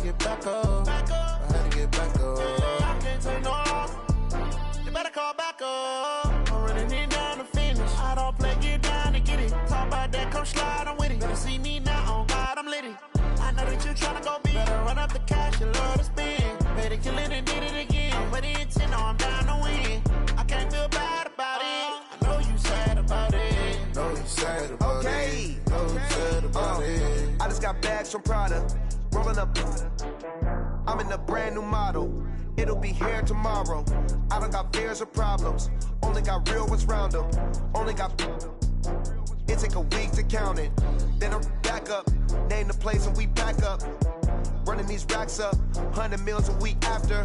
get back up. I had to get back up. I can't take no loss. You better call back up. I'm running in down to finish. I don't play, get down to get it. Talk about that, come slide, I'm with it. Better see me now, on God, I'm litty. I know that you tryna go big. Better run up the cash, you love to spend. Better kill it and did it again. But the intent, no, I'm down to win. I can't feel bad about it. I know you sad about it. Know you sad about it. Know you sad about it. I just got bags from Prada. Rolling up. I'm in a brand new model. It'll be here tomorrow. I don't got fears or problems. Only got real ones round them. Only got. It take a week to count it. Then I'm back up. Name the place and we back up. Running these racks up. 100 meals a week after.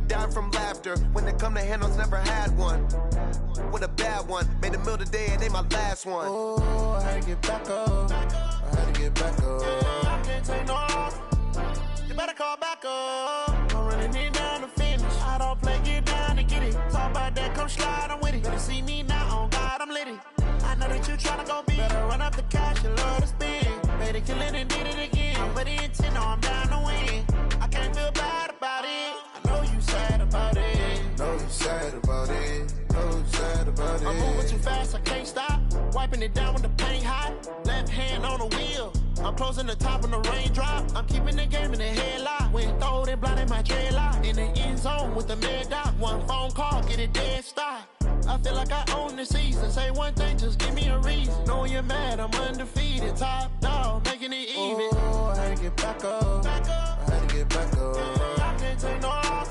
Down from laughter. When they come to handles, never had one. With a bad one. Made a meal today and they my last one. Oh, I had to get back up. I had to get back up. I can't take no loss. You better call back up. I'm running in down to finish. I don't play, get down to get it. Talk about that, come slide, I'm with it. Better see me now, on God, I'm litty. I know that you tryna go big. Better run up the cash, you love to spend. Better kill it and did it again. But the intent, no, I'm down to win. I can't feel bad about it. I know you sad about it. Know you sad about it. Know you sad about it. I'm moving too fast, I can't stop. Wiping it down with the paint hot. Left hand on the wheel. I'm closing the top when the raindrop. I'm keeping the game in the headlock. When throwed and blinded my dreadlock. In the end zone with the mad dot. One phone call, get it dead stop. I feel like I own the season. Say one thing, just give me a reason. Knowing you're mad, I'm undefeated. Top dog, making it even. Oh, I had to get back up. I had to get back up. I can't take no loss.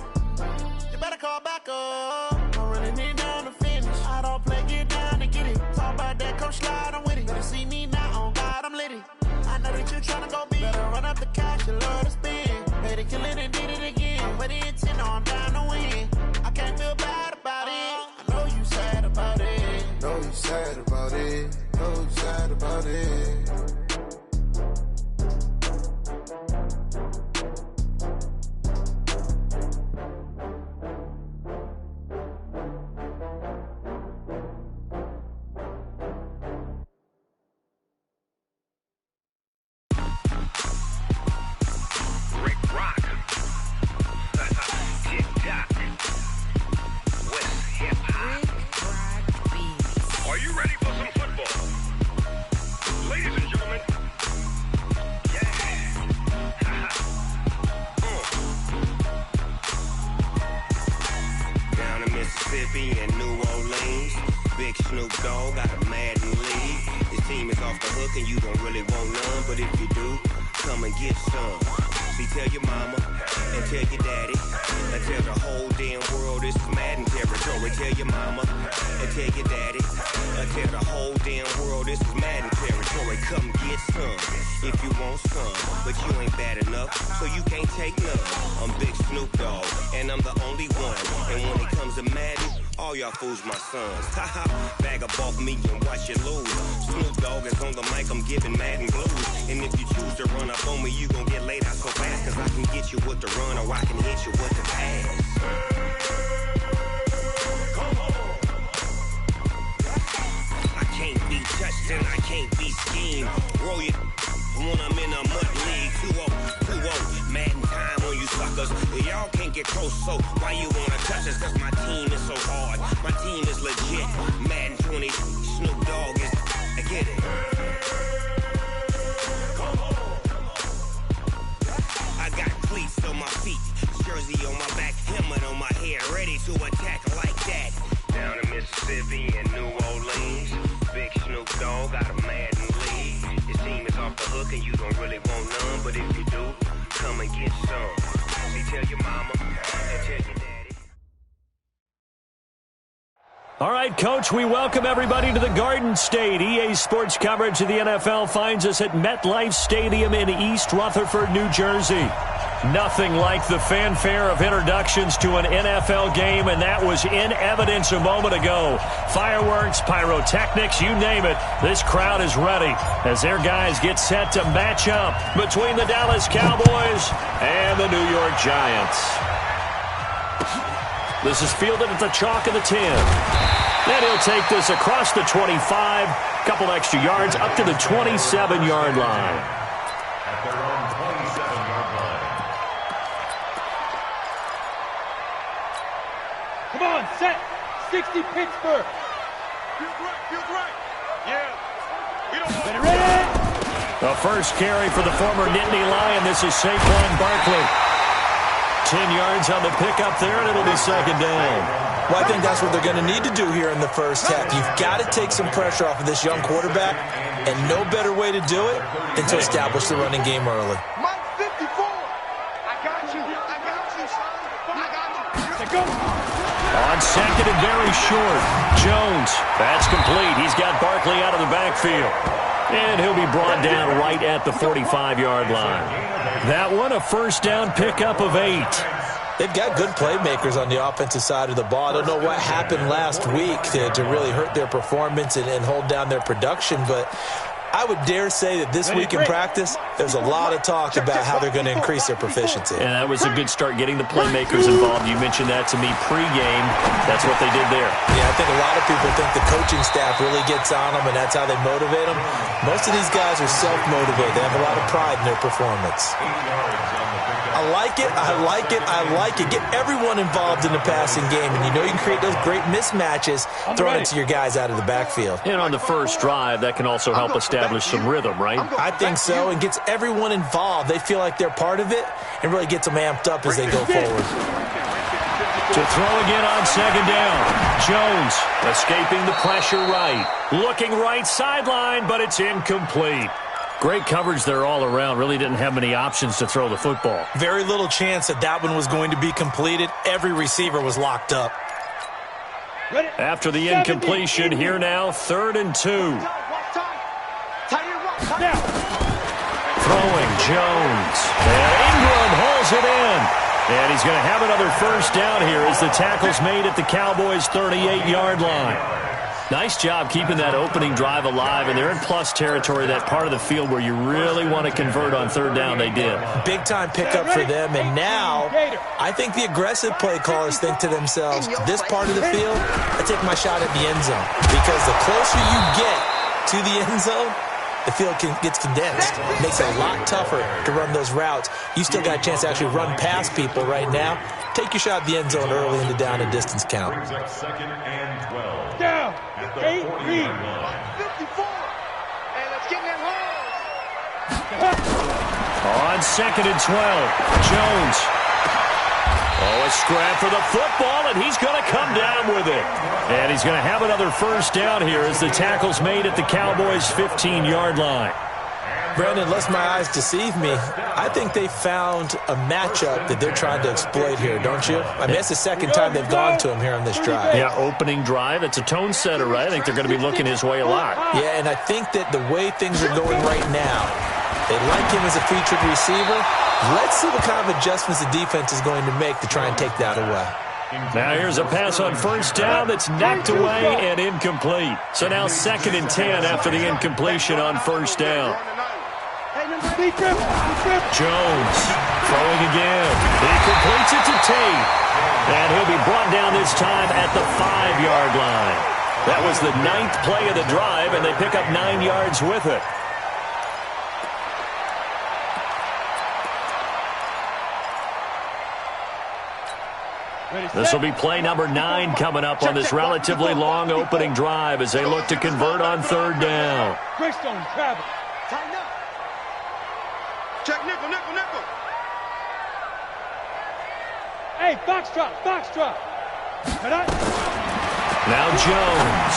You better call back up. I'm running in down to finish. I don't play, get down to get it. Talk about that, come slide, I'm with it. Better see me now, on God, I'm litty. I know that you tryna go big. Better run up the cash, you love to spend. Better kill it and did it again. But the intent, no, I'm down to win. I can't feel bad about it. I know you sad about it. Know you sad about it. Know you sad about it. Mississippi and New Orleans. Big Snoop Dogg got a Madden league. His team is off the hook and you don't really want none, but if you do, come and get some. See, tell your mama and tell your daddy and tell the whole damn world this is Madden territory. Tell your mama and tell your daddy and tell the whole damn world this is Madden territory. Come get some if you want some, but you ain't bad enough, so you can't take none. I'm Big Snoop Dogg and I'm the only one. And when it comes to Madden, all y'all fools my sons. Haha, bag up off me and watch you lose. Snoop Dogg is on the mic, I'm giving Madden blues. And if you choose to run up on me, you gon' get laid out so fast. Cause I can get you with the run or I can hit you with the pass. Come on. I can't be touched and I can't be schemed. Roll you when I'm in a mud league. 2-0, Madden time on you suckers. Y'all can't get close, so why you wanna touch us? Cause my team is so hard, my team is legit. Madden 20, Snoop Dogg is, I get it. Come on. I got cleats on my feet, jersey on my back, helmet on my head, ready to attack like that. Down in Mississippi and New Orleans, Big Snoop Dogg got a Madden league. His team is off the hook and you don't really want none, but if you do, come and get some. See, tell your mama and tell your daddy. All right, Coach, we welcome everybody to the Garden State. EA Sports coverage of the NFL finds us at MetLife Stadium in East Rutherford, New Jersey. Nothing like the fanfare of introductions to an NFL game, and that was in evidence a moment ago. Fireworks, pyrotechnics, you name it. This crowd is ready as their guys get set to match up between the Dallas Cowboys and the New York Giants. This is fielded at the chalk of the 10. Then he'll take this across the 25, couple extra yards up to the 27-yard line. At their own 27-yard line, 60 Pittsburgh. Feels right. Yeah. We don't know. Ready? The first carry for the former Nittany Lion. This is Saquon Barkley. 10 yards on the pickup there, and it'll be second down. Well, I think that's what they're going to need to do here in the first half. You've got to take some pressure off of this young quarterback, and no better way to do it than to establish the running game early. Mike 54. I got you. I got you, son. I got you. On second and very short, Jones. That's complete. He's got Barkley out of the backfield. And he'll be brought down right at the 45-yard line. That one, a first down pickup of 8. They've got good playmakers on the offensive side of the ball. I don't know what happened last week to really hurt their performance and hold down their production, but I would dare say that this week in practice, there's a lot of talk about how they're going to increase their proficiency. And that was a good start, getting the playmakers involved. You mentioned that to me pregame. That's what they did there. Yeah, I think a lot of people think the coaching staff really gets on them, and that's how they motivate them. Most of these guys are self-motivated. They have a lot of pride in their performance. I like it, I like it, I like it. Get everyone involved in the passing game, and you know you can create those great mismatches throwing it to your guys out of the backfield. And on the first drive, that can also help establish some rhythm, right? I think so, and gets everyone involved. They feel like they're part of it, and really gets them amped up as they go forward. To throw again on second down. Jones escaping the pressure right. Looking right sideline, but it's incomplete. Great coverage there all around. Really didn't have many options to throw the football. Very little chance that one was going to be completed. Every receiver was locked up. After the incompletion, here now, 3rd and 2. Throwing Jones. And Ingram hauls it in. And he's going to have another first down here as the tackle's made at the Cowboys' 38-yard line. Nice job keeping that opening drive alive, and they're in plus territory, that part of the field where you really want to convert on 3rd down. They did. Big-time pickup for them, and now I think the aggressive play callers think to themselves, this part of the field, I take my shot at the end zone, because the closer you get to the end zone, the field gets condensed. It makes it a lot tougher to run those routes. You still got a chance to actually run past people right now. Take your shot at the end zone early in the down and distance count. Down. 8 read. 54. Hey, let's get in that hole. On 2nd and 12, Jones. Oh, a scrap for the football, and he's going to come down with it. And he's going to have another first down here as the tackle's made at the Cowboys' 15-yard line. Brandon, lest my eyes deceive me, I think they found a matchup that they're trying to exploit here, don't you? I mean, it's the second time they've gone to him here on this drive. Yeah, opening drive. It's a tone setter, right? I think they're going to be looking his way a lot. Yeah, and I think that the way things are going right now, they like him as a featured receiver. Let's see what kind of adjustments the defense is going to make to try and take that away. Now here's a pass on first down that's knocked away and incomplete. So now 2nd and 10 after the incompletion on first down. Jones throwing again. He completes it to Tate. And he'll be brought down this time at the 5-yard line. That was the 9th play of the drive, and they pick up 9 yards with it. This will be play number 9 coming up on this relatively long opening drive as they look to convert on 3rd down. Greystone travel. Tighten up. Check nickel, nickel, nickel. Hey, box drop, box drop. Now Jones.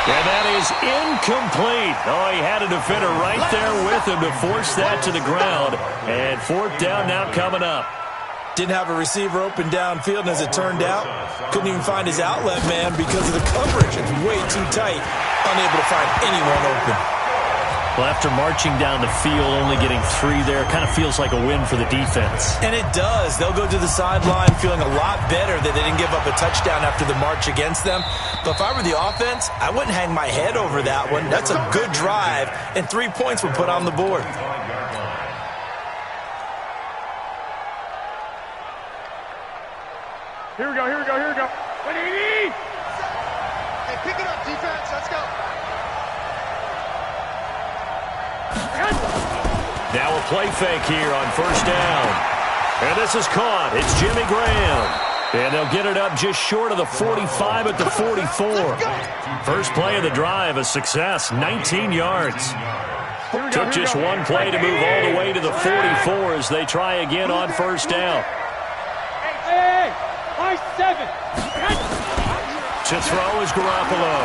And that is incomplete. Oh, he had a defender right there with him to force that to the ground. And 4th down now coming up. Didn't have a receiver open downfield, and as it turned out, couldn't even find his outlet man because of the coverage. It's way too tight, unable to find anyone open. Well, after marching down the field, only getting 3 there, kind of feels like a win for the defense. And it does. They'll go to the sideline feeling a lot better that they didn't give up a touchdown after the march against them. But if I were the offense, I wouldn't hang my head over that one. That's a good drive, and 3 points were put on the board. Here we go, here we go, here we go. Hey, pick it up, defense. Let's go. Now a play fake here on first down. And this is caught. It's Jimmy Graham. And they'll get it up just short of the 45 at the 44. First play of the drive, a success, 19 yards. Took just one play to move all the way to the 44 as they try again on first down. Hey, high 7. To throw is Garoppolo.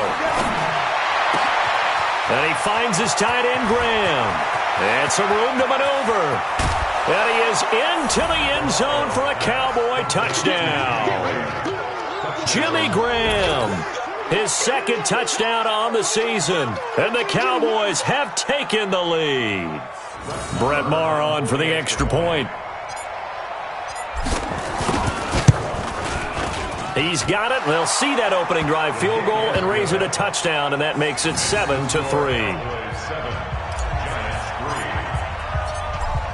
And he finds his tight end, Graham. And some room to maneuver. And he is into the end zone for a Cowboy touchdown. Jimmy Graham, his second touchdown on the season. And the Cowboys have taken the lead. Brett Maher on for the extra point. He's got it. They'll see that opening drive field goal and raise it a touchdown, and that makes it 7-3.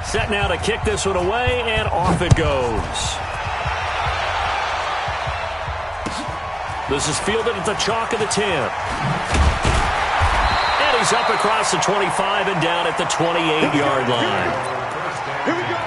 Set now to kick this one away, and off it goes. This is fielded at the chalk of the 10. And he's up across the 25 and down at the 28-yard line. Here we go.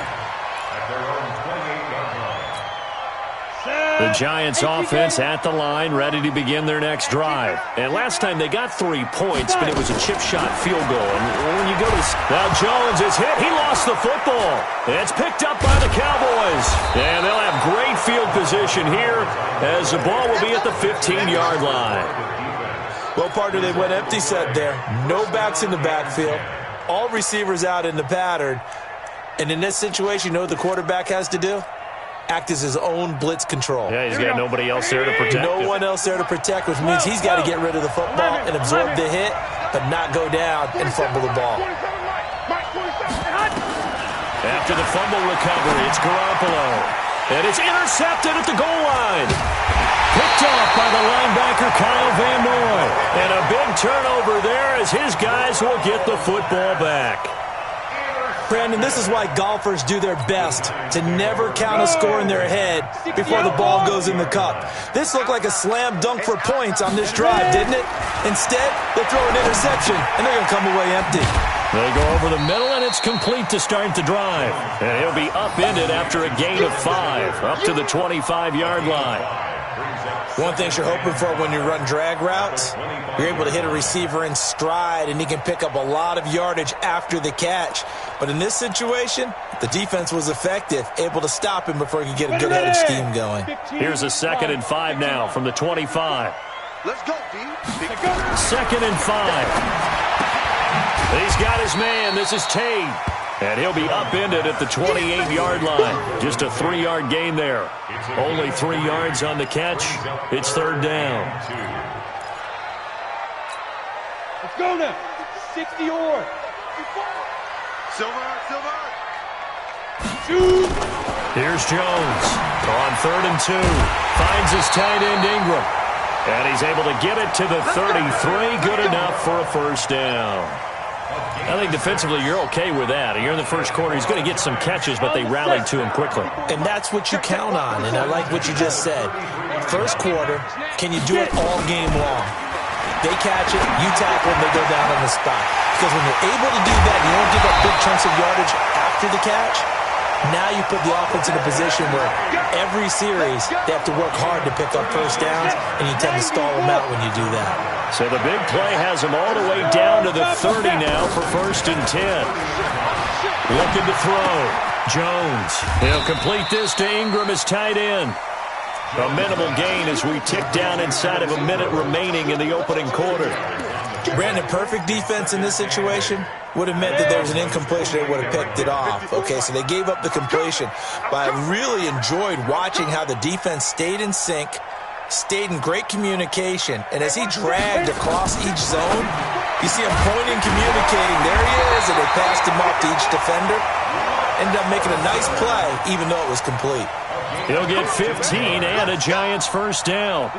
The Giants offense at the line, ready to begin their next drive. And last time they got 3 points, but it was a chip shot field goal. And when you go to this, now Jones is hit. He lost the football. It's picked up by the Cowboys. And they'll have great field position here as the ball will be at the 15-yard line. Well, partner, they went empty set there. No backs in the backfield. All receivers out in the pattern. And in this situation, you know what the quarterback has to do? Act as his own blitz control. Yeah, he's got nobody else there to protect him. No one else there to protect, which means he's got to get rid of the football and absorb the hit, but not go down and fumble the ball. After the fumble recovery, it's Garoppolo. And it's intercepted at the goal line. Picked off by the linebacker, Kyle Van Noy. And a big turnover there as his guys will get the football back. Brandon, this is why golfers do their best to never count a score in their head before the ball goes in the cup. This looked like a slam dunk for points on this drive, didn't it? Instead, they throw an interception, and they're going to come away empty. They go over the middle, and it's complete to start the drive. And he'll be upended after a gain of 5, up to the 25-yard line. One thing you're hoping for when you run drag routes, you're able to hit a receiver in stride, and he can pick up a lot of yardage after the catch. But in this situation, the defense was effective, able to stop him before he could get a good-headed scheme going. Here's a 2nd and 5 now from the 25. Let's go, D. 2nd and 5. He's got his man. This is Tate. And he'll be upended at the 28-yard line. Just a 3-yard gain there. Only 3 yards on the catch. It's 3rd down. Let's go now. 60 or. Silver. Here's Jones on 3rd and 2. Finds his tight end Ingram. And he's able to get it to the 33. Good enough for a first down. I think defensively you're okay with that. You're in the first quarter. He's going to get some catches, but they rallied to him quickly. And that's what you count on, and I like what you just said. First quarter, can you do it all game long? They catch it, you tackle them, they go down on the spot. Because when you're able to do that, you don't give up big chunks of yardage after the catch. Now you put the offense in a position where every series they have to work hard to pick up first downs, and you tend to stall them out when you do that. So the big play has him all the way down to the 30 now for 1st and 10. Looking to throw. Jones. He'll complete this to Ingram, his tight end. A minimal gain as we tick down inside of a minute remaining in the opening quarter. Brandon, perfect defense in this situation would have meant that there was an incompletion. They would have picked it off. Okay, so they gave up the completion. But I really enjoyed watching how the defense stayed in sync, stayed in great communication, and as he dragged across each zone, you see him pointing, communicating. There he is, and they passed him off to each defender. Ended up making a nice play, even though it was complete. He'll get 15 and a Giants first down.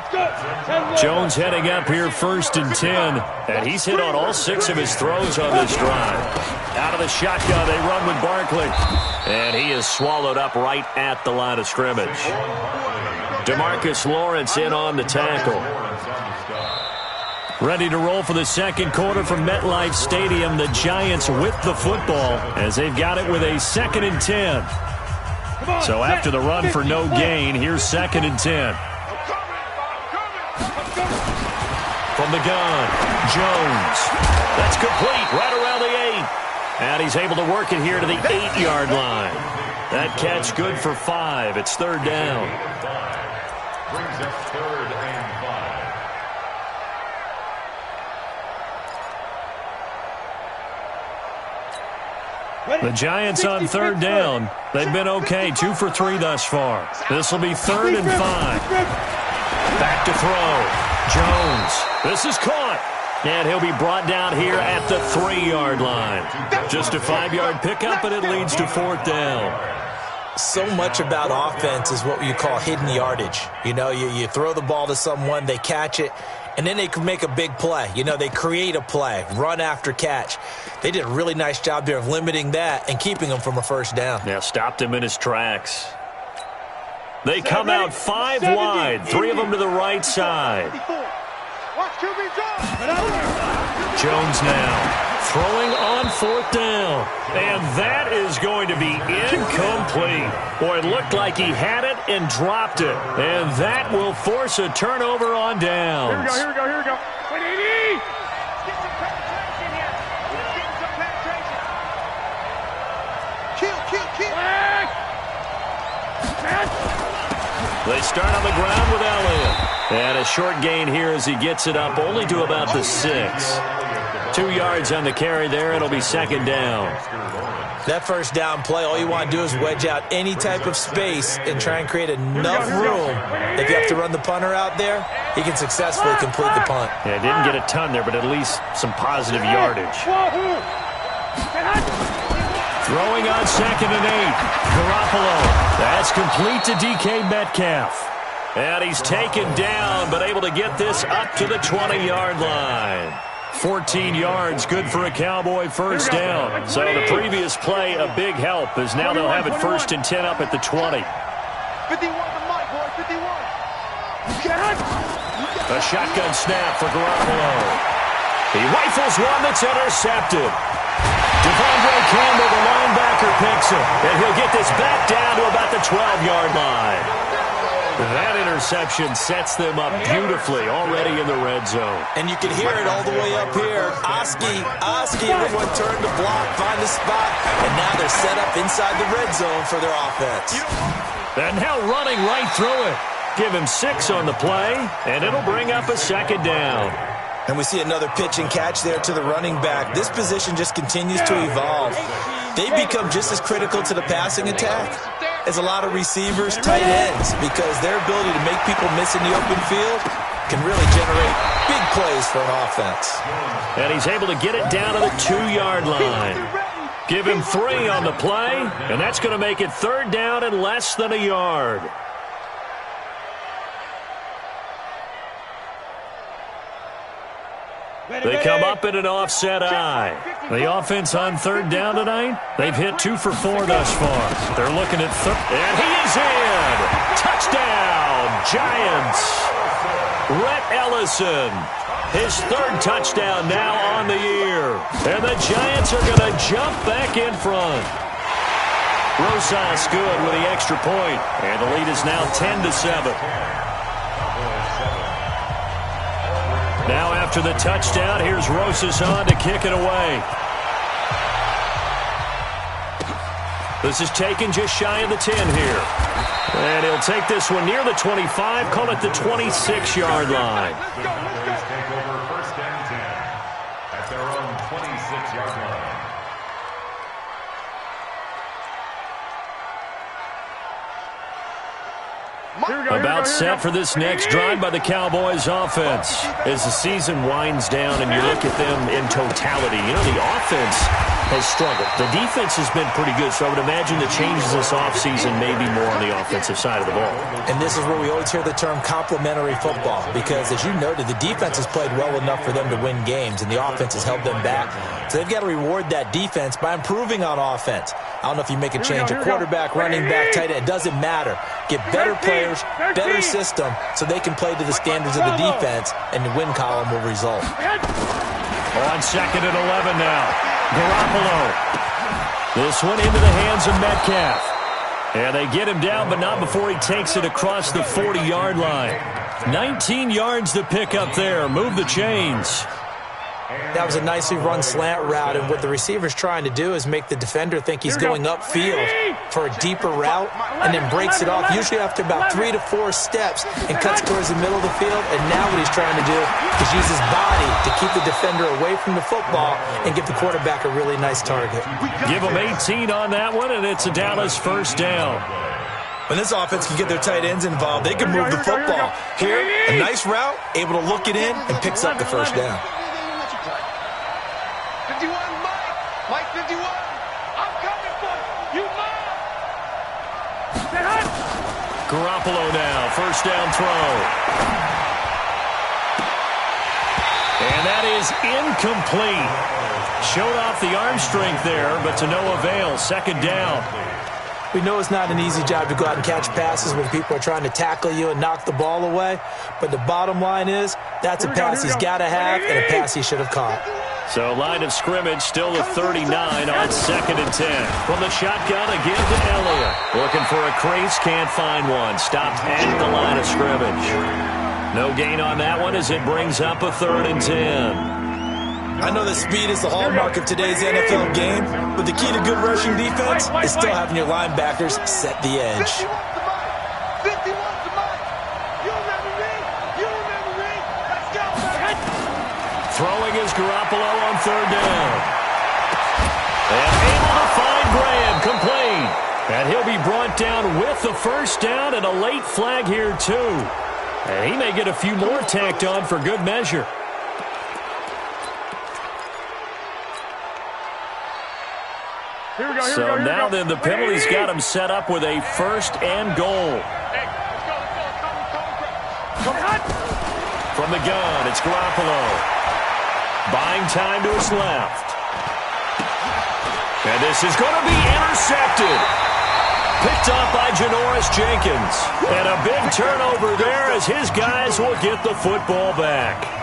Jones heading up here 1st and 10, and he's hit on all 6 of his throws on this drive. Out of the shotgun, they run with Barkley, and he is swallowed up right at the line of scrimmage. DeMarcus Lawrence in on the tackle. Ready to roll for the second quarter from MetLife Stadium. The Giants with the football as they've got it with a 2nd and 10. So after the run for no gain, here's 2nd and 10. From the gun, Jones. That's complete right around the 8. And he's able to work it here to the 8-yard line. That catch good for 5. It's 3rd down. Brings up 3rd and 5. The Giants on 3rd down. They've been okay, 2 for 3 thus far. This will be 3rd and 5. Back to throw. Jones. This is caught. And he'll be brought down here at the 3-yard line. Just a 5-yard pickup, and it leads to 4th down. So much about offense is what you call hidden yardage. You know, you throw the ball to someone, they catch it, and then they can make a big play. You know, they create a play, run after catch. They did a really nice job there of limiting that and keeping him from a 1st down. Yeah, stopped him in his tracks. They come out 5 wide, 3 of them to the right side. Jones now throwing on 4th down. And that is going to be incomplete. Boy, it looked like he had it and dropped it. And that will force a turnover on downs. Here we go. They start on the ground with Elliott. And a short gain here as he gets it up only to about the 6. 2 yards on the carry there. It'll be 2nd down. That 1st down play, all you want to do is wedge out any type of space and try and create enough room. If you have to run the punter out there, he can successfully complete the punt. Yeah, didn't get a ton there, but at least some positive yardage. Throwing on 2nd and 8. Garoppolo. That's complete to DK Metcalf. And he's taken down, but able to get this up to the 20-yard line. 14 yards, good for a Cowboy 1st down. So the previous play, a big help, as now they'll have it 1st and 10 up at the 20. 51 to Mike, boy, 51. A shotgun snap for Garoppolo. He rifles one that's intercepted. Devondre Campbell, the linebacker, picks it. And he'll get this back down to about the 12-yard line. That interception sets them up beautifully already in the red zone. And you can hear it all the way up here. Oski, everyone turned to block, find a spot, and now they're set up inside the red zone for their offense. And now running right through it. Give him 6 on the play, and it'll bring up a 2nd down. And we see another pitch and catch there to the running back. This position just continues to evolve. They become just as critical to the passing attack as a lot of receivers, tight ends, because their ability to make people miss in the open field can really generate big plays for an offense. And he's able to get it down to the 2-yard line. Give him 3 on the play, and that's going to make it 3rd down and less than a yard. They come up in an offset eye. The offense on 3rd down tonight, they've hit 2 for 4 thus far. They're looking at and he is in! Touchdown, Giants! Rhett Ellison, his 3rd touchdown now on the year. And the Giants are going to jump back in front. Rosas good with the extra point, and the lead is now 10-7. Now after the touchdown, here's Rosas on to kick it away. This is taken just shy of the 10 here. And he'll take this one near the 25, call it the 26-yard line. Take over 1st and 10 at their own 26-yard line. About set for this next drive by the Cowboys offense. As the season winds down and you look at them in totality, you know, the offense has struggled. The defense has been pretty good, so I would imagine the changes this offseason may be more on the offensive side of the ball. And this is where we always hear the term complementary football, because as you noted, the defense has played well enough for them to win games, and the offense has held them back. So they've got to reward that defense by improving on offense. I don't know if you make a change at quarterback, running back, tight end. It doesn't matter. Get better players, better system, so they can play to the standards of the defense, and the win column will result. On 2nd and 11 now. Garoppolo. This one into the hands of Metcalf. And they get him down, but not before he takes it across the 40-yard line. 19 yards to pick up there. Move the chains. That was a nicely run slant route, and what the receiver's trying to do is make the defender think he's going upfield for a deeper route and then breaks it off, usually after about 3 to 4 steps, and cuts towards the middle of the field. And now what he's trying to do is use his body to keep the defender away from the football and give the quarterback a really nice target. Give him 18 on that one, and it's a Dallas first down. When this offense can get their tight ends involved, they can move the football. Here, a nice route, able to look it in, and picks up the first down. 51, Mike 51. I'm coming for you, Mike. Garoppolo now, first down throw. And that is incomplete. Showed off the arm strength there, but to no avail. Second down. We know it's not an easy job to go out and catch passes when people are trying to tackle you and knock the ball away, but the bottom line is that's a pass he's got to have and a pass he should have caught. So line of scrimmage still the 39 on 2nd and 10. From the shotgun again to Elliott. Looking for a crease, can't find one. Stopped at the line of scrimmage. No gain on that one as it brings up a 3rd and 10. I know that speed is the hallmark of today's NFL game, but the key to good rushing defense is still having your linebackers set the edge. 51 to Mike. You remember me? You remember me? Let's go, man. Throwing is Garoppolo on 3rd down. And able to find Graham, complete. And he'll be brought down with the first down and a late flag here too. And he may get a few more tacked on for good measure. So now then the penalty's got him set up with a 1st and goal. From the gun, it's Garoppolo. Buying time to his left. And this is going to be intercepted. Picked up by Janoris Jenkins. And a big turnover there as his guys will get the football back.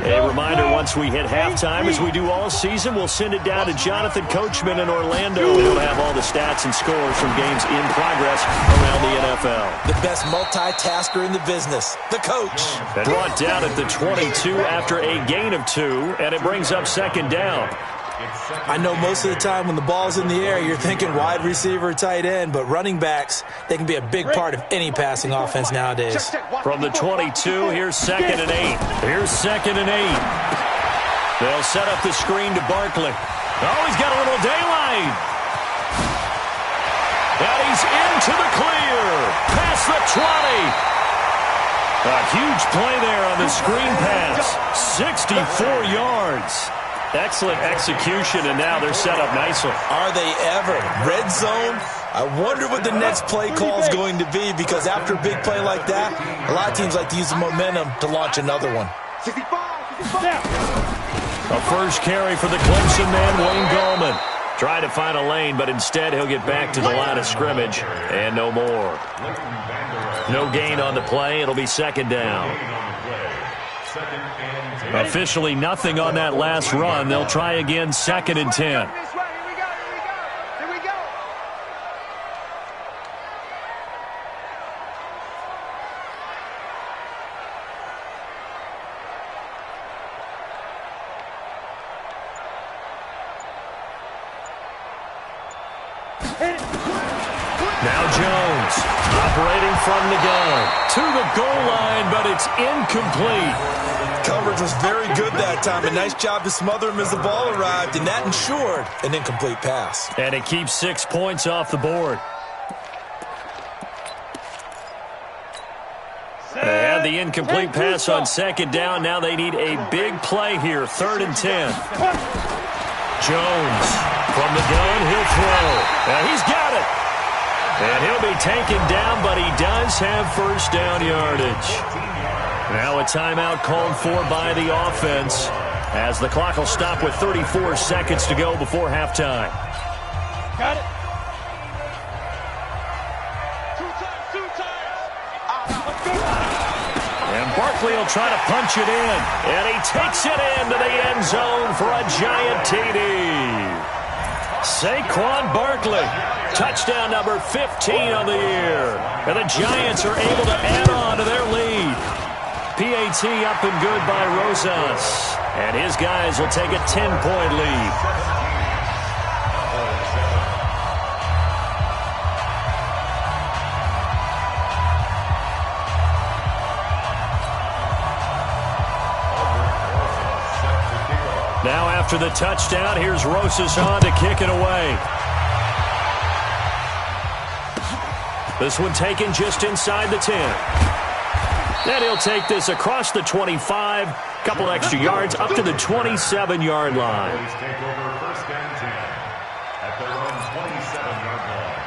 A reminder, once we hit halftime, as we do all season, we'll send it down to Jonathan Coachman in Orlando. He'll have all the stats and scores from games in progress around the NFL. The best multitasker in the business, the coach. And brought down at the 22 after a gain of 2, and it brings up 2nd down. I know most of the time when the ball's in the air, you're thinking wide receiver, tight end, but running backs, they can be a big part of any passing offense nowadays. From the 22, here's 2nd and 8. Here's 2nd and 8. They'll set up the screen to Barkley. Oh, he's got a little daylight. And he's into the clear. Past the 20. A huge play there on the screen pass. 64 yards. Excellent execution, and now they're set up nicely. Are they ever? Red zone? I wonder what the next play call is going to be, because after a big play like that, a lot of teams like to use the momentum to launch another one. 65. A first carry for the Clemson man, Wayne Gallman. Try to find a lane, but instead he'll get back to the line of scrimmage, and no more. No gain on the play. It'll be 2nd down. Officially nothing on that last run. They'll try again, 2nd and 10. Here we go. Now Jones, operating from the gun. To the goal line, but it's incomplete. Coverage was very good that time. A nice job to smother him as the ball arrived, and that ensured an incomplete pass. And it keeps 6 points off the board. They had the incomplete pass on 2nd down. Now they need a big play here, 3rd and 10. Jones from the gun, he'll throw. Now he's got it. And he'll be taken down, but he does have first down yardage. Now a timeout called for by the offense, as the clock will stop with 34 seconds to go before halftime. Got it. Two times. And Barkley will try to punch it in, and he takes it into the end zone for a giant TD. Saquon Barkley, touchdown number 15 on the year. And the Giants are able to add on to their lead. PAT up and good by Rosas. And his guys will take a 10-point lead. Now after the touchdown, here's Rosas on to kick it away. This one taken just inside the 10. Then he'll take this across the 25, couple extra yards up to the 27-yard line. Take over first and 10 at their own 27-yard line.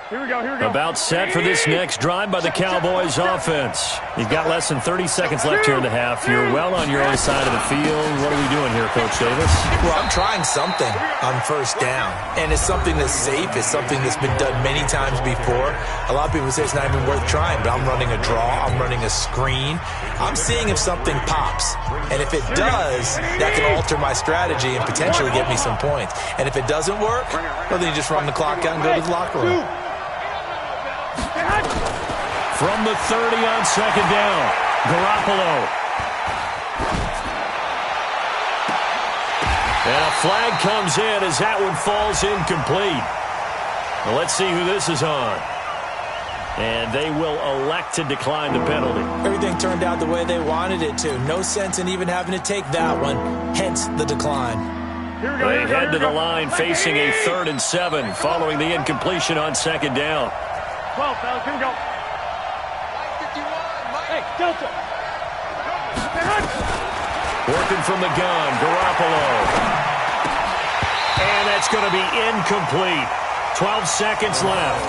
Here we go. About set for this next drive by the Cowboys offense. You've got less than 30 seconds left here in the half. You're well on your own side of the field. What are we doing here, Coach Davis? Well, I'm trying something on first down. And it's something that's safe. It's something that's been done many times before. A lot of people say it's not even worth trying, but I'm running a draw. I'm running a screen. I'm seeing if something pops. And if it does, that can alter my strategy and potentially get me some points. And if it doesn't work, well, then you just run the clock out and go to the locker room. From the 30 on second down, Garoppolo. And a flag comes in as that one falls incomplete. Well, let's see who this is on. And they will elect to decline the penalty. Everything turned out the way they wanted it to. No sense in even having to take that one, hence the decline. They head to the line facing a 3rd and 7 following the incompletion on second down. 12, fellas, here we go. Hey, Delta. Working from the gun, Garoppolo. And that's going to be incomplete. 12 seconds left.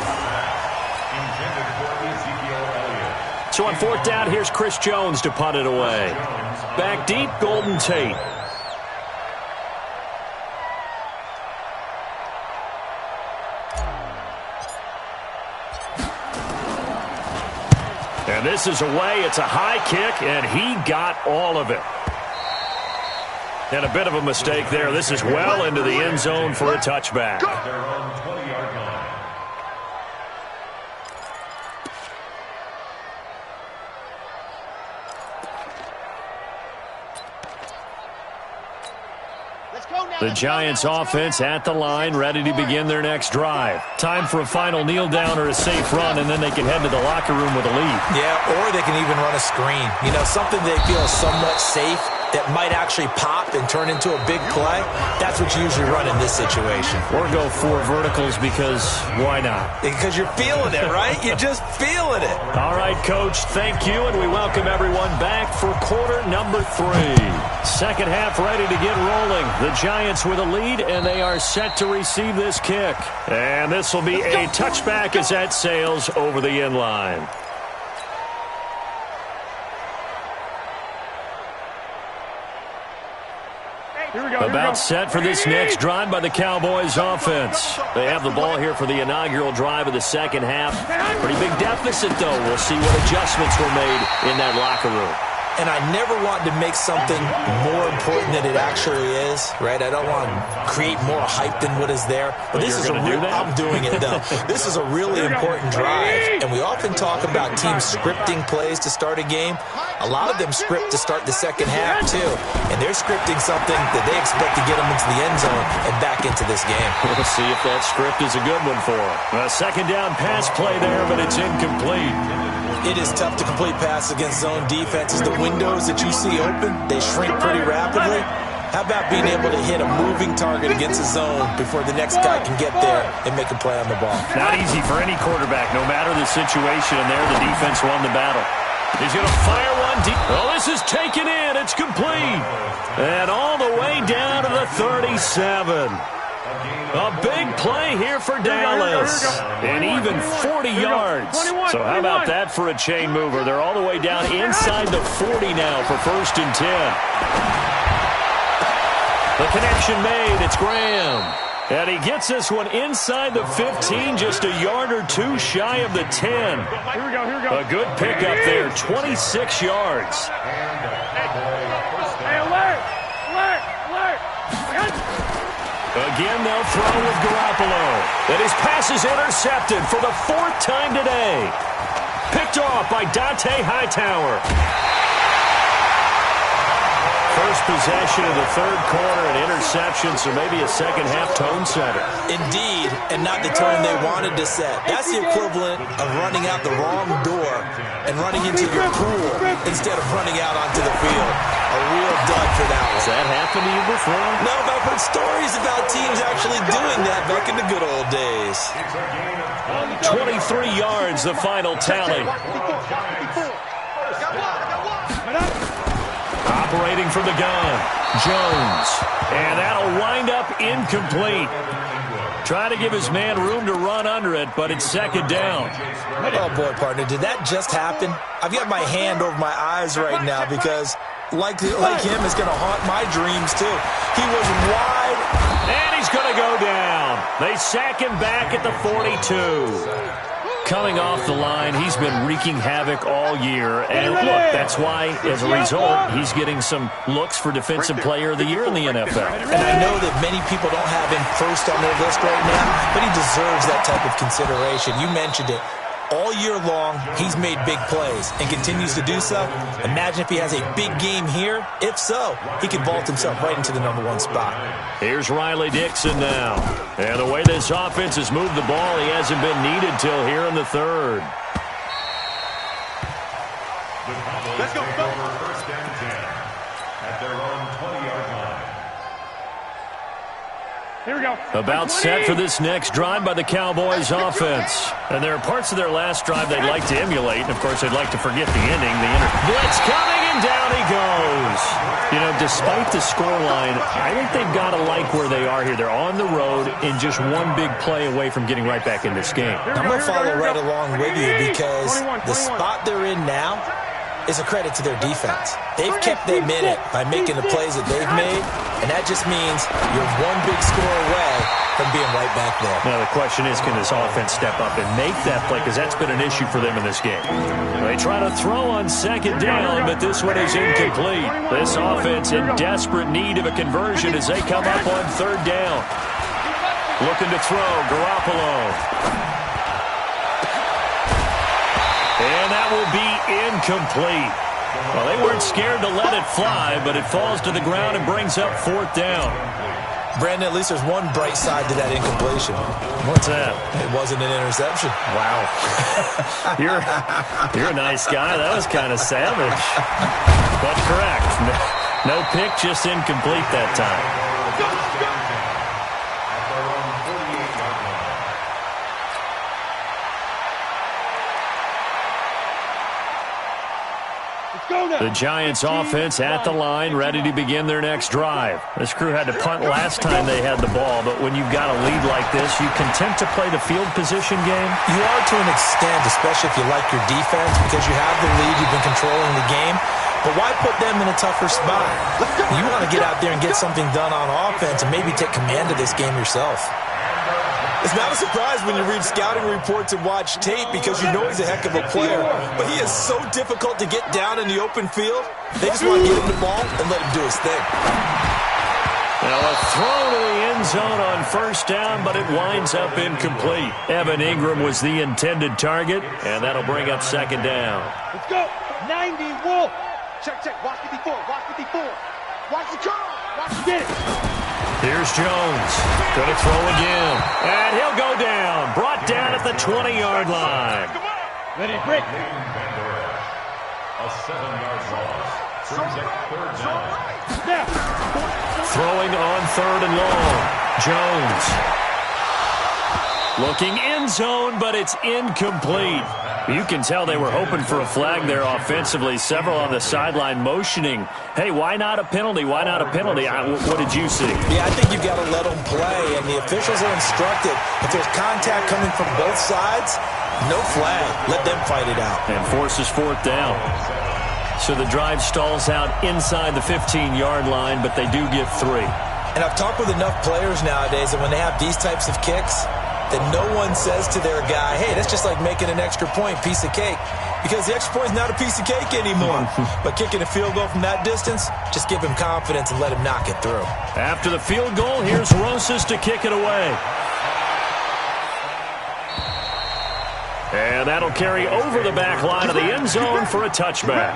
So on 4th down, here's Chris Jones to punt it away. Back deep, Golden Tate. And this is away. It's a high kick, and he got all of it. And a bit of a mistake there. This is well into the end zone for a touchback. Their own 20-yard line. The Giants offense at the line, ready to begin their next drive. Time for a final kneel down or a safe run, and then they can head to the locker room with a lead. Yeah, or they can even run a screen. You know, something they feel somewhat safe that might actually pop and turn into a big play. That's what you usually run in this situation. Or go 4 verticals because why not? Because you're feeling it, right? You're just feeling it. All right, Coach, thank you, and we welcome everyone back for quarter number 3. Second half ready to get rolling. The Giants with a lead, and they are set to receive this kick. And this will be a touchback as that sails over the end line. About set for this next drive by the Cowboys offense. They have the ball here for the inaugural drive of the second half. Pretty big deficit, though. We'll see what adjustments were made in that locker room. And I never want to make something more important than it actually is, right? I don't want to create more hype than what is there. But this is I'm doing it, though. This is a really important drive. And we often talk about teams scripting plays to start a game. A lot of them script to start the second half, too. And they're scripting something that they expect to get them into the end zone and back into this game. We'll see if that script is a good one for them. A second down pass play there, but it's incomplete. It is tough to complete passes against zone defenses. The windows that you see open, they shrink pretty rapidly. How about being able to hit a moving target against a zone before the next guy can get there and make a play on the ball? Not easy for any quarterback, no matter the situation. And there, the defense won the battle. He's going to fire one deep. Oh, this is taken in. It's complete. And all the way down to the 37. A big play here for Dallas. And even 40 yards. So how about that for a chain mover? They're all the way down inside the 40 now for 1st and 10. The connection made. It's Graham. And he gets this one inside the 15, just a yard or 2 shy of the 10. Here we go. A good pickup there, 26 yards. Hey, alert! Alert! Alert! Again, they'll throw with Garoppolo. And his pass is intercepted for the 4th time today. Picked off by Dante Hightower. First possession of the 3rd quarter, an interception, so maybe a second-half tone setter. Indeed, and not the tone they wanted to set. That's the equivalent of running out the wrong door and running into your pool instead of running out onto the field. A real dud for that one. Has that happened to you before? No, but I've heard stories about teams actually doing that back in the good old days. 23 yards, the final tally. Operating from the gun, Jones. And that'll wind up incomplete. Trying to give his man room to run under it, but it's 2nd down. Oh, boy, partner, did that just happen? I've got my hand over my eyes right now because, like him, it's going to haunt my dreams, too. He was wide. And he's going to go down. They sack him back at the 42. Coming off the line, he's been wreaking havoc all year. And look, that's why, as a result, he's getting some looks for Defensive Player of the Year in the NFL. And I know that many people don't have him first on their list right now, but he deserves that type of consideration. You mentioned it. All year long, he's made big plays and continues to do so. Imagine if he has a big game here. If so, he could vault himself right into the #1 spot. Here's Riley Dixon now. And the way this offense has moved the ball, he hasn't been needed till here in the 3rd. Let's go. First and 10 at their own 20-yard line. Here we go. About set for this next drive by the Cowboys offense. And there are parts of their last drive they'd like to emulate. And, of course, they'd like to forget the ending. Blitz coming, and down he goes. You know, despite the scoreline, I think they've got to like where they are here. They're on the road and just one big play away from getting right back in this game. I'm going to follow right along with you because the spot they're in now is a credit to their defense. They've kept them in it by making the plays that they've made, and that just means you're one big score away from being right back there. Now, the question is, can this offense step up and make that play? Because that's been an issue for them in this game. They try to throw on 2nd down, but this one is incomplete. This offense in desperate need of a conversion as they come up on 3rd down. Looking to throw, Garoppolo. And that will be incomplete. Well, they weren't scared to let it fly, but it falls to the ground and brings up 4th down. Brandon, at least there's one bright side to that incompletion. What's that? It wasn't an interception. Wow. You're a nice guy. That was kind of savage. But correct. No pick, just incomplete that time. The Giants offense at the line, ready to begin their next drive. This crew had to punt last time they had the ball, but when you've got a lead like this, you content to play the field position game? You are to an extent, especially if you like your defense, because you have the lead, you've been controlling the game. But why put them in a tougher spot? You want to get out there and get something done on offense and maybe take command of this game yourself. It's not a surprise when you read scouting reports and watch tape because you know he's a heck of a player. But he is so difficult to get down in the open field. They just want to get him the ball and let him do his thing. Now a throw to the end zone on 1st down, but it winds up incomplete. Evan Ingram was the intended target, and that'll bring up 2nd down. Let's go. 90 Wolf. Check. Watch 54. Watch 54. Watch the curl. Watch the get it. Here's Jones. Going to throw again. And he'll go down. Brought down at the 20-yard line. Let it break. A 7-yard loss. Brings up 3rd down. Snap. Throwing on 3rd and long. Jones. Looking end zone, but it's incomplete. You can tell they were hoping for a flag there offensively. Several on the sideline motioning, hey, why not a penalty? Why not a penalty? What did you see? Yeah, I think you've got to let them play, and the officials are instructed. If there's contact coming from both sides, no flag. Let them fight it out. And forces 4th down. So the drive stalls out inside the 15-yard line, but they do get 3. And I've talked with enough players nowadays that when they have these types of kicks, that no one says to their guy, hey, that's just like making an extra point, piece of cake. Because the extra point is not a piece of cake anymore. But kicking a field goal from that distance, just give him confidence and let him knock it through. After the field goal, here's Rosas to kick it away. And that'll carry over the back line of the end zone for a touchback.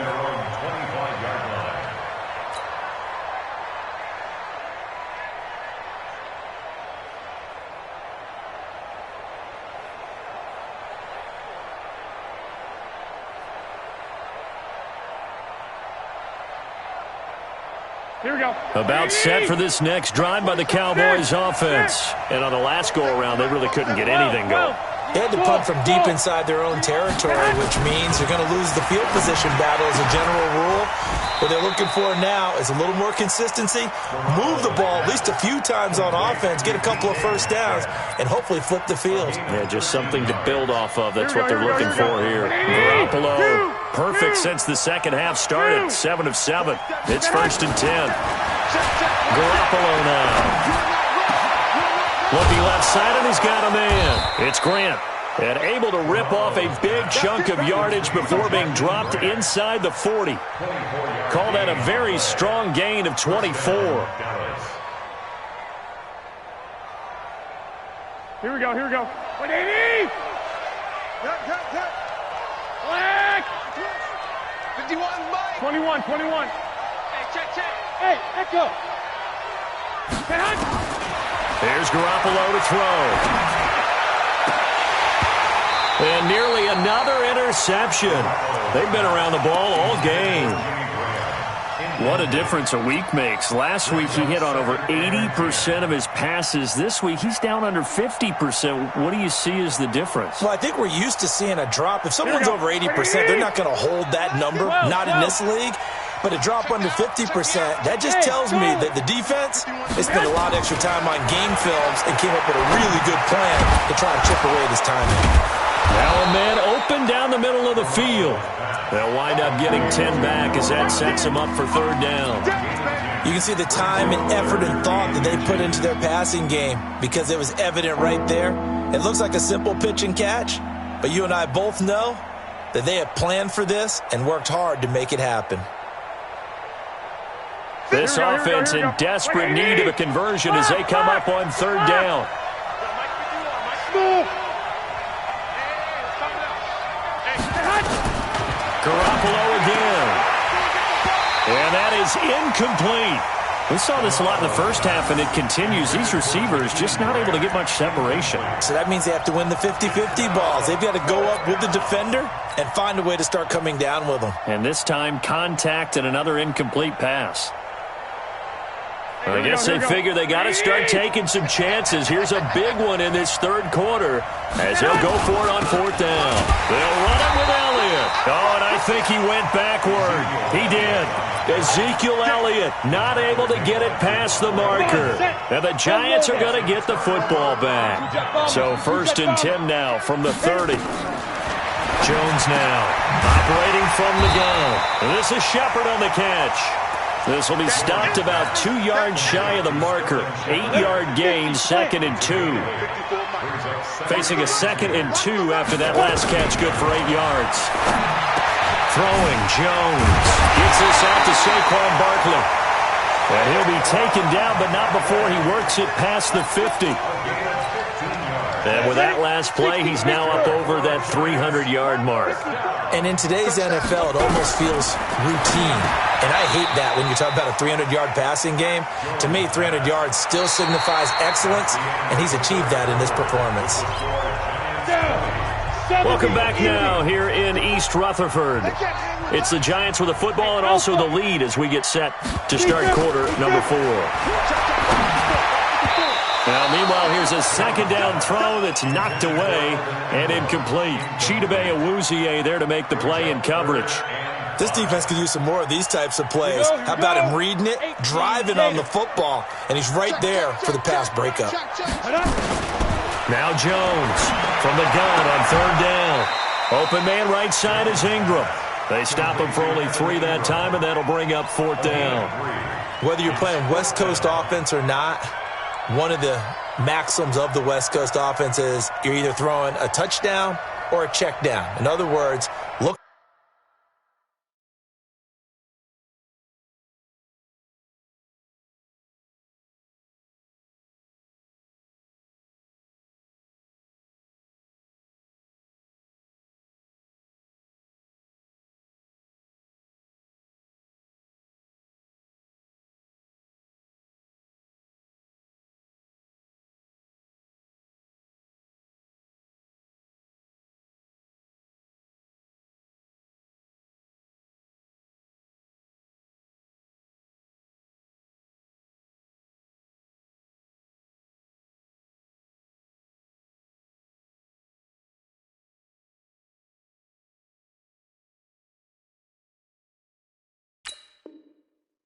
Here we go. About set for this next drive by the Cowboys offense. And on the last go-around, they really couldn't get anything going. They had to punt from deep inside their own territory, which means you're going to lose the field position battle as a general rule. What they're looking for now is a little more consistency, move the ball at least a few times on offense, get a couple of first downs, and hopefully flip the field. Yeah, just something to build off of. That's what they're looking for here. Garoppolo, perfect since the second half started, 7 of 7. It's 1st and 10. Garoppolo now. Looking left side, and he's got a man. It's Grant. And able to rip off a big chunk of yardage before being dropped inside the 40. Call that a very strong gain of 24. Here we go, here we go. 180! Black! 51, Mike! 21, 21. Hey, check. Hey, echo! Hey, Hunt! There's Garoppolo to throw. And nearly another interception. They've been around the ball all game. What a difference a week makes. Last week he hit on over 80% of his passes. This week he's down under 50%. What do you see as the difference? Well, I think we're used to seeing a drop. If someone's over 80%, they're not going to hold that number, not in this league. But a drop under 50%, that just tells me that the defense, they spent a lot of extra time on game films and came up with a really good plan to try and chip away at his timing. Now a man open down the middle of the field. They'll wind up getting 10 back as that sets them up for 3rd down. You can see the time and effort and thought that they put into their passing game because it was evident right there. It looks like a simple pitch and catch, but you and I both know that they have planned for this and worked hard to make it happen. This offense in desperate need of a conversion as they come up on 3rd down. Garoppolo again. And that is incomplete. We saw this a lot in the first half, and it continues. These receivers just not able to get much separation. So that means they have to win the 50-50 balls. They've got to go up with the defender and find a way to start coming down with them. And this time, contact and another incomplete pass. I guess they figure they got to start taking some chances. Here's a big one in this 3rd quarter as they'll go for it on 4th down. They'll run it with Elliott. Oh, and I think he went backward. He did. Ezekiel Elliott not able to get it past the marker. And the Giants are going to get the football back. So 1st and 10 now from the 30. Jones now operating from the gun. And this is Shepard on the catch. This will be stopped about 2 yards shy of the marker. 8-yard gain, 2nd and 2. Facing a 2nd and 2 after that last catch, good for 8 yards. Throwing, Jones. Gets this out to Saquon Barkley. And he'll be taken down, but not before he works it past the 50. And with that last play, he's now up over that 300-yard mark. And in today's NFL, it almost feels routine. And I hate that when you talk about a 300-yard passing game. To me, 300 yards still signifies excellence, and he's achieved that in this performance. Welcome back now here in East Rutherford. It's the Giants with the football and also the lead as we get set to start quarter number 4. Now, meanwhile, here's a 2nd down throw that's knocked away and incomplete. Chidobe Awuzie there to make the play in coverage. This defense could use some more of these types of plays. How about him reading it, driving on the football, and he's right there for the pass breakup. Now Jones from the gun on 3rd down. Open man right side is Ingram. They stop him for only 3 that time, and that'll bring up 4th down. Whether you're playing West Coast offense or not, one of the maxims of the West Coast offense is you're either throwing a touchdown or a check down. In other words, look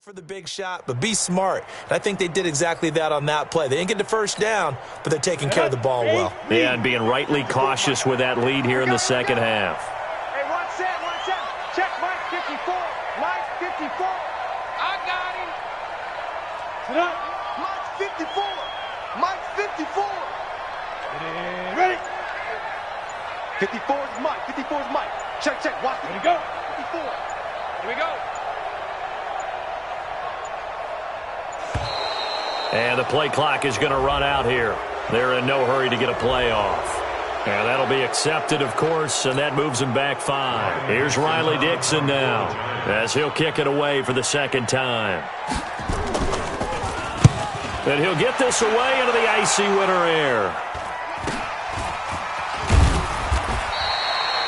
for the big shot, but be smart. And I think they did exactly that on that play. They didn't get the first down, but they're taking care of the ball well. Yeah, and being rightly cautious with that lead here in the second half. Hey, one set. Check Mike 54. Mike 54. I got him. Sit up. Mike 54. Mike 54. Ready. 54 is Mike. 54 is Mike. Check. Watch it. Here we go. 54. Here we go. And the play clock is going to run out here. They're in no hurry to get a play off. And that'll be accepted, of course, and that moves him back 5. Here's Riley Dixon now, as he'll kick it away for the second time. And he'll get this away into the icy winter air.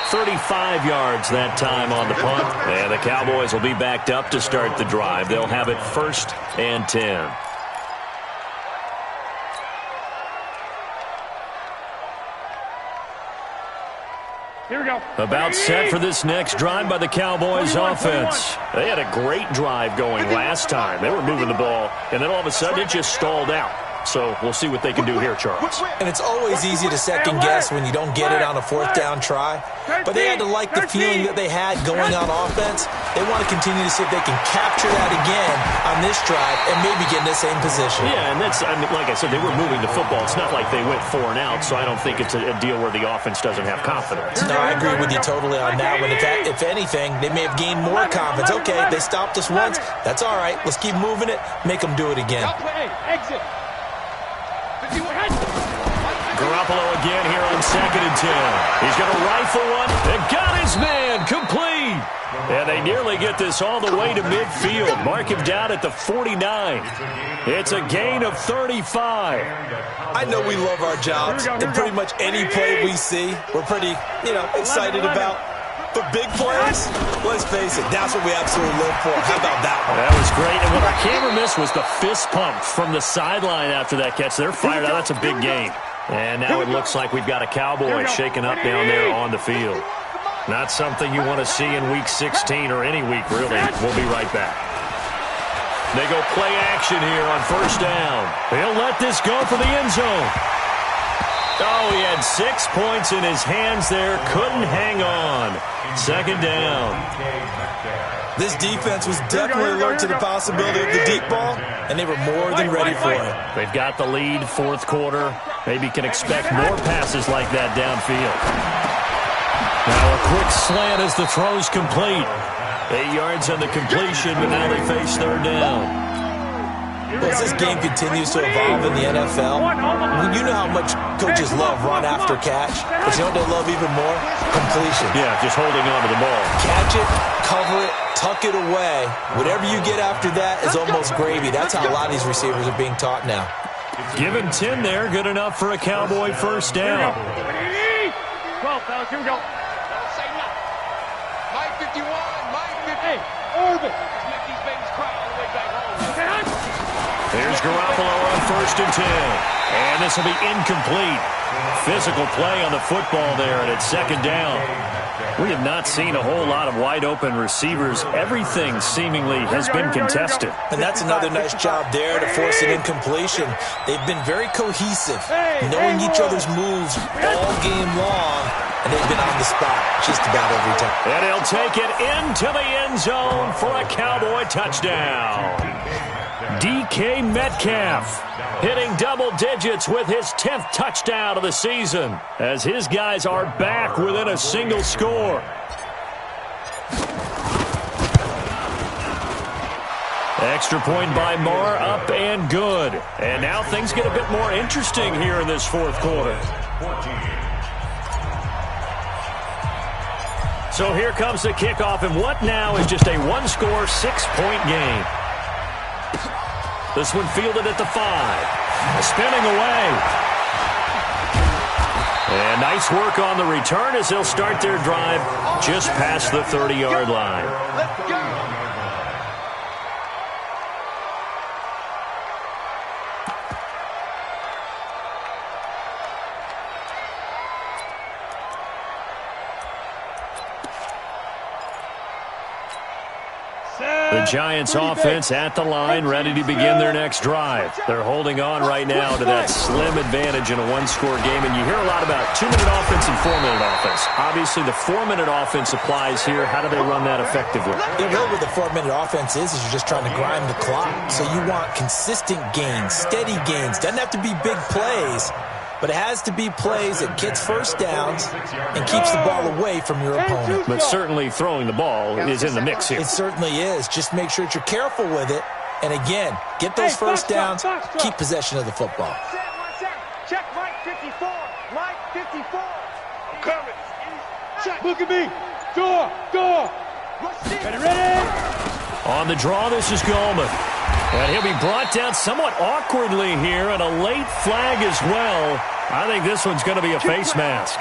35 yards that time on the punt. And the Cowboys will be backed up to start the drive. They'll have it 1st and 10. Here we go. About set for this next drive by the Cowboys offense. They had a great drive going last time. They were moving the ball, and then all of a sudden it just stalled out. So we'll see what they can do here, Charles. And it's always easy to second guess when you don't get it on a 4th down try. But they had to like the feeling that they had going on offense. They want to continue to see if they can capture that again on this drive and maybe get in the same position. Yeah, and that's, I mean, like I said, they were moving the football. It's not like they went 4 and out, so I don't think it's a deal where the offense doesn't have confidence. No, I agree with you totally on that one. If anything, they may have gained more confidence. Okay, they stopped us once. That's all right. Let's keep moving it. Make them do it again. Exit. Garoppolo again here on 2nd and 10. He's going to rifle one and got his man complete. And they nearly get this all the way to midfield. Mark him down at the 49. It's a gain of 35. I know we love our jobs, and pretty much any play we see, we're pretty, excited about. But big plays, let's face it, that's what we absolutely live for. How about that one? That was great. And what our camera missed was the fist pump from the sideline after that catch. They're fired out. That's a big game. And now it looks like we've got a Cowboy shaking up down there on the field. Not something you want to see in Week 16 or any week, really. We'll be right back. They go play action here on 1st down. He'll let this go for the end zone. Oh, he had 6 points in his hands there. Couldn't hang on. 2nd down. This defense was definitely alert to the possibility of the deep ball, and they were more than ready for it. They've got the lead, 4th quarter. Maybe can expect more passes like that downfield. Now a quick slant as the throw's complete. 8 yards on the completion, but now they face 3rd down. As this game continues to evolve in the NFL, you know how much coaches love run after catch, but you know what they love even more? Completion. Yeah, just holding on to the ball. Catch it, cover it, tuck it away. Whatever you get after that is almost gravy. That's how a lot of these receivers are being taught now. Give him 10 there. Good enough for a Cowboy 1st down. 12, fellas, here we go. Don't say nothing. Mike 51, Mike 50. Hey, Orbit. Let's make these babies cry all the way back home. Here's Garoppolo on 1st and 10. And this will be incomplete. Physical play on the football there, and it's 2nd down. We have not seen a whole lot of wide-open receivers. Everything seemingly has been contested. And that's another nice job there to force an incompletion. They've been very cohesive, knowing each other's moves all game long, and they've been on the spot just about every time. And he'll take it into the end zone for a Cowboy touchdown. DK Metcalf hitting double digits with his 10th touchdown of the season as his guys are back within a single score. Extra point by Marr, up and good. And now things get a bit more interesting here in this fourth quarter. So here comes the kickoff, and what now is just a one-score, 6-point game. This one fielded at the 5. Spinning away. And nice work on the return as they'll start their drive just past the 30-yard line. Let's go. The Giants offense at the line, ready to begin their next drive. They're holding on right now to that slim advantage in a one-score game, and you hear a lot about 2-minute offense and 4-minute offense. Obviously, the 4-minute offense applies here. How do they run that effectively? Yeah, really what the 4-minute offense is you're just trying to grind the clock. So you want consistent gains, steady gains. Doesn't have to be big plays, but it has to be plays that gets first downs and keeps the ball away from your opponent. But certainly throwing the ball is in the mix here. It certainly is. Just make sure that you're careful with it. And again, get those first downs, keep possession of the football. Check Mike 54. Mike 54. I'm coming. Check. Look at me. Door. Ready. On the draw, this is Goldman. And he'll be brought down somewhat awkwardly here, and a late flag as well. I think this one's going to be a face mask.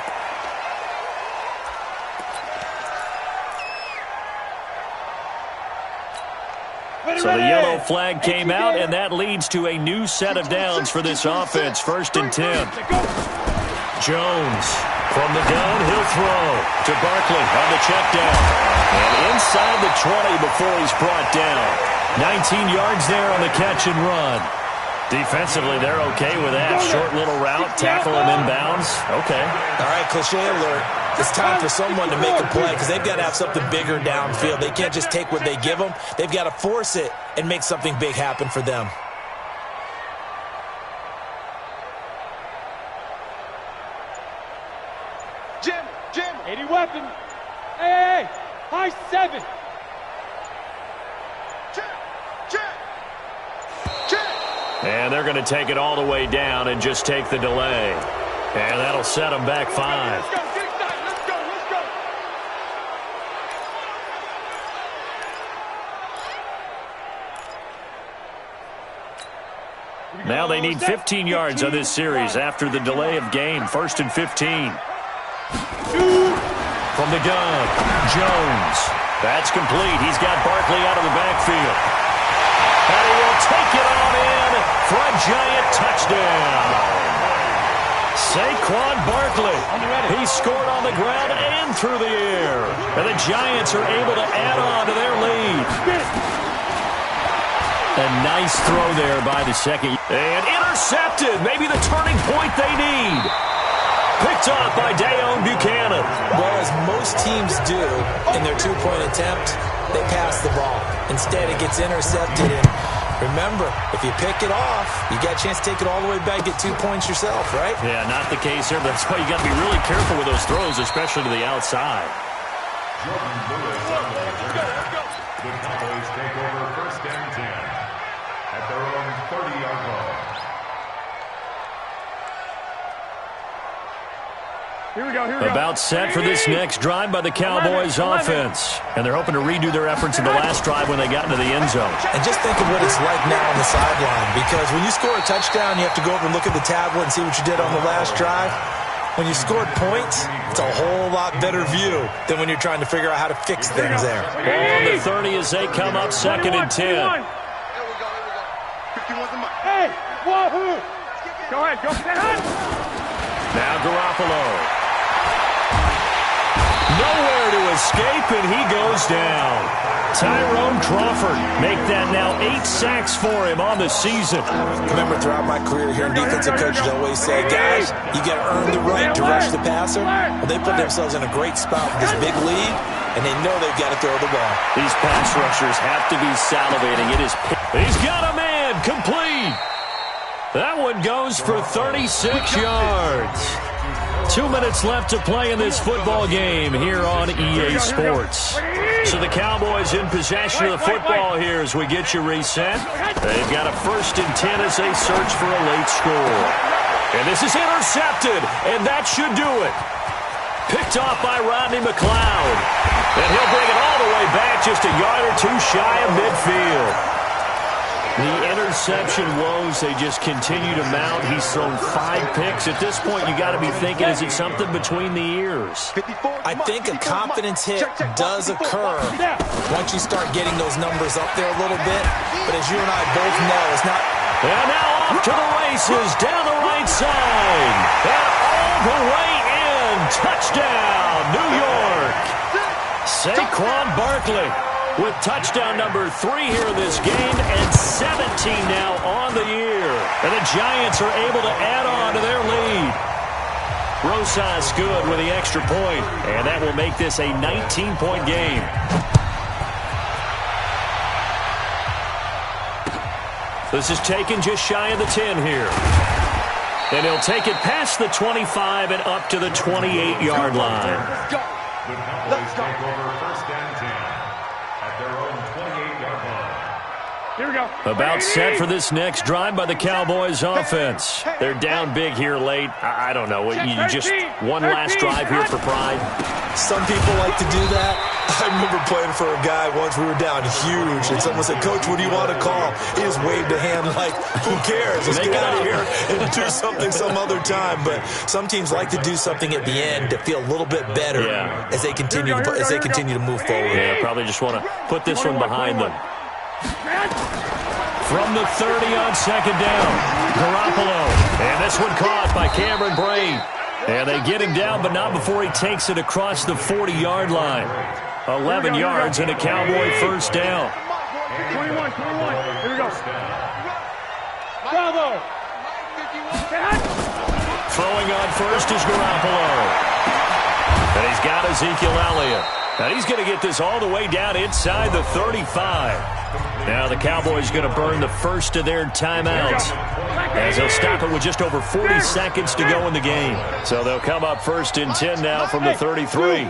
So the yellow flag came out, and that leads to a new set of downs for this offense. 1st and 10. Jones from the gun, he'll throw to Barkley on the check down. And inside the 20 before he's brought down. 19 yards there on the catch and run. Defensively, they're okay with that. Short little route, tackle him inbounds. Okay. All right, cliche alert. It's time for someone to make a play because they've got to have something bigger downfield. They can't just take what they give them. They've got to force it and make something big happen for them. Jim. 80 weapon. Hey. High 7. And they're going to take it all the way down and just take the delay. And that'll set them back 5. Let's go. Now they need 15 yards on this series after the delay of game. 1st and 15. From the gun, Jones. That's complete. He's got Barkley out of the backfield. And he will take it on in for a Giant touchdown. Saquon Barkley. He scored on the ground and through the air. And the Giants are able to add on to their lead. A nice throw there by the second. And intercepted. Maybe the turning point they need. Picked up by Dayon Buchanan. Well, as most teams do in their two-point attempt, they pass the ball. Instead, it gets intercepted. And remember, if you pick it off, you got a chance to take it all the way back, get 2 points yourself, right? Yeah, not the case here. That's why you got to be really careful with those throws, especially to the outside. Jordan Lewis on the return. The Cowboys take over 1st and 10 at their own 30-yard line. Here we go. About set for this next drive by the Cowboys offense. And they're hoping to redo their efforts in the last drive when they got into the end zone. And just think of what it's like now on the sideline, because when you score a touchdown, you have to go over and look at the tablet and see what you did on the last drive. When you scored points, it's a whole lot better view than when you're trying to figure out how to fix things there. Ball on the 30 as they come up 2nd and 10. There we go. 51's the mic. Hey, wahoo! Go ahead, go. Now Garoppolo. Nowhere to escape, and he goes down. Tyrone Crawford make that now 8 sacks for him on the season. Remember, throughout my career here in defensive coaches, I always say, guys, you got to earn the right to rush the passer. Well, they put themselves in a great spot with this big lead. and they know they've got to throw the ball. These pass rushers have to be salivating. It is. He's got a man complete. That one goes for 36 yards. 2 minutes left to play in this football game here on EA Sports. So the Cowboys in possession of the football here as we get you reset. They've got a 1st and 10 as they search for a late score. And this is intercepted, and that should do it. Picked off by Rodney McLeod. And he'll bring it all the way back just a yard or two shy of midfield. The interception woes, they just continue to mount. He's thrown 5 picks. At this point, you got to be thinking, is it something between the ears? I think a confidence hit does occur once you start getting those numbers up there a little bit. But as you and I both know, it's not. And now off to the races, down the right side. And all the way in. Touchdown, New York. Saquon Barkley with touchdown number 3 here in this game, and 17 now on the year. And the Giants are able to add on to their lead. Rosas good with the extra point, and that will make this a 19-point game. This is taken just shy of the 10 here. And he'll take it past the 25 and up to the 28-yard line. The Cowboys take over 1st and 10 at their own 28-yard line. Here we go. About set for this next drive by the Cowboys offense. They're down big here late. I don't know. You just one last drive here for pride. Some people like to do that. I remember playing for a guy once. We were down huge, and someone said, "Coach, what do you want to call?" He just waved a hand like, "Who cares? Let's get out of here and do something some other time." But some teams like to do something at the end to feel a little bit better as they continue to move forward. Yeah, probably just want to put this one behind them. From the 30 on 2nd down, Garoppolo. And this one caught by Cameron Brate. And they get him down, but not before he takes it across the 40-yard line. 11 yards and a Cowboy 1st down. 21. Here we go. Bravo. Throwing on first is Garoppolo. And he's got Ezekiel Elliott. Now he's going to get this all the way down inside the 35. Now the Cowboys going to burn the first of their timeouts as they'll stop it with just over 40 seconds to go in the game. So they'll come up 1st and 10 now from the 33.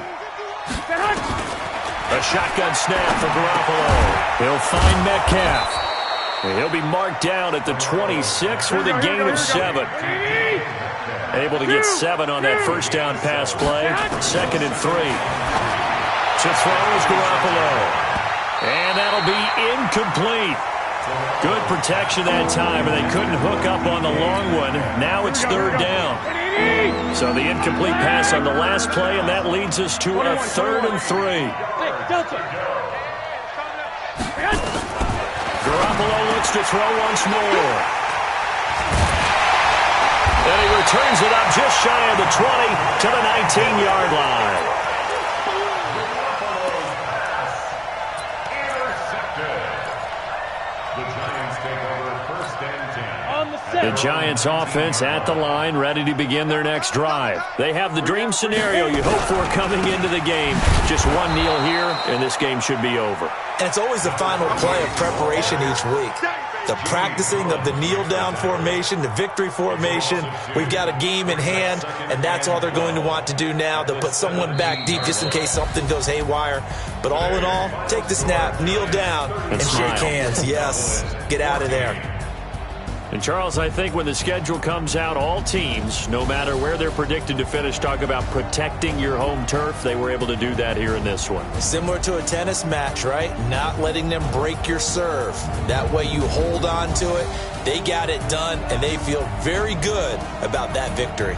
A shotgun snap for Garoppolo. He'll find Metcalf. And he'll be marked down at the 26 with a gain of 7. Able to get 7 on that 1st down pass play. 2nd and 3. To throw is Garoppolo. And that'll be incomplete. Good protection that time, and they couldn't hook up on the long one. Now it's 3rd down. So the incomplete pass on the last play, and that leads us to a 3rd and 3. Garoppolo looks to throw once more. And he returns it up just shy of the 20 to the 19-yard line. The Giants offense at the line, ready to begin their next drive. They have the dream scenario you hope for coming into the game. Just one kneel here, and this game should be over. And it's always the final play of preparation each week. The practicing of the kneel-down formation, the victory formation. We've got a game in hand, and that's all they're going to want to do now. They'll put someone back deep just in case something goes haywire. But all in all, take the snap, kneel down, and shake hands. Yes, get out of there. And, Charles, I think when the schedule comes out, all teams, no matter where they're predicted to finish, talk about protecting your home turf. They were able to do that here in this one. Similar to a tennis match, right? Not letting them break your serve. That way you hold on to it. They got it done, and they feel very good about that victory.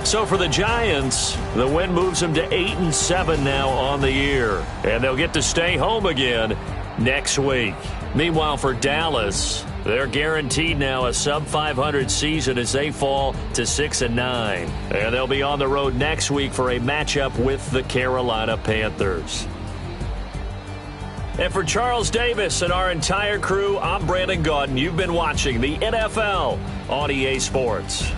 So for the Giants, the win moves them to 8-7 now on the year. And they'll get to stay home again next week. Meanwhile, for Dallas, they're guaranteed now a sub-500 season as they fall to 6-9. And they'll be on the road next week for a matchup with the Carolina Panthers. And for Charles Davis and our entire crew, I'm Brandon Gaudin. You've been watching the NFL on EA Sports.